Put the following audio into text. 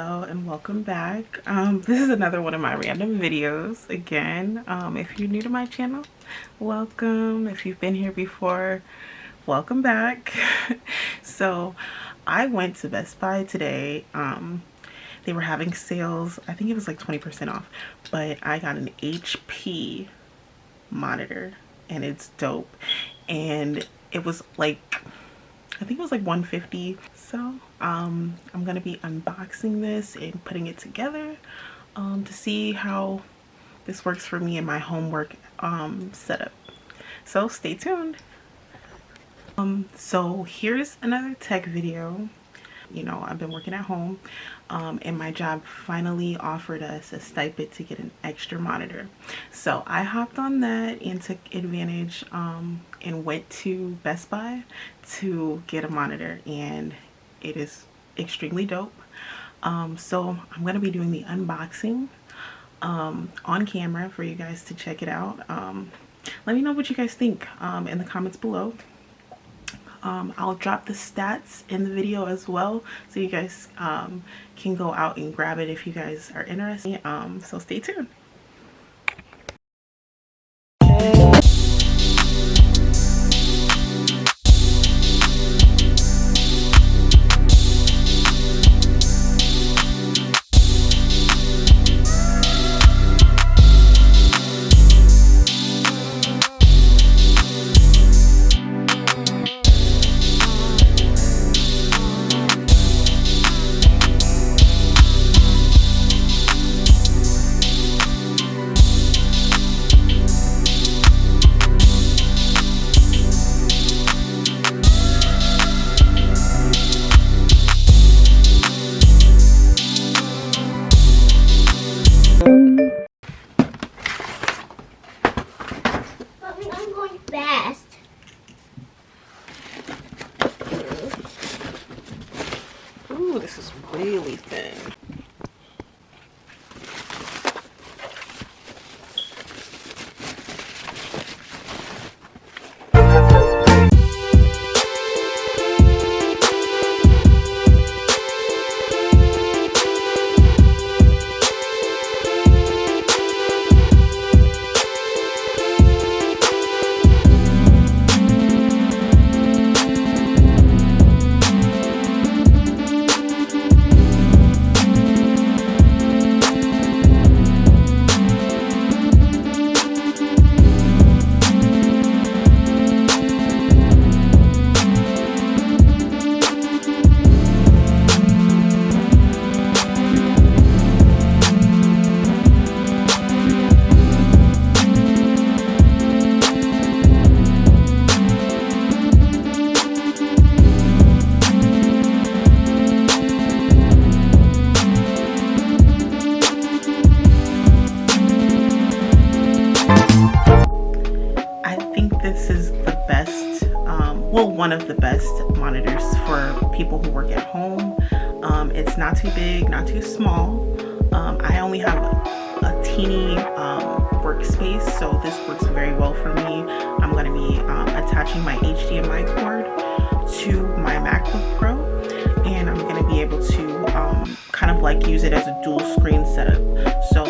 Hello and welcome back. This is another one of my random videos again. If you're new to my channel, welcome. If you've been here before, welcome back. So I went to Best Buy today. They were having sales. I think it was like 20% off, but I got an HP monitor and it's dope. And it was like, I think it was like $150. So I'm gonna be unboxing this and putting it together to see how this works for me in my homework setup. So stay tuned. So here's another tech video. You know, I've been working at home and my job finally offered us a stipend to get an extra monitor. So I hopped on that and took advantage and went to Best Buy to get a monitor, and it is extremely dope. So I'm going to be doing the unboxing on camera for you guys to check it out. Let me know what you guys think in the comments below. I'll drop the stats in the video as well, so you guys can go out and grab it if you guys are interested. So stay tuned. I'm going fast. Ooh, this is really thin. This is the best, well, one of the best monitors for people who work at home. It's not too big, not too small. I only have a teeny workspace, so this works very well for me. I'm going to be attaching my HDMI cord to my MacBook Pro, and I'm going to be able to kind of like use it as a dual screen setup. So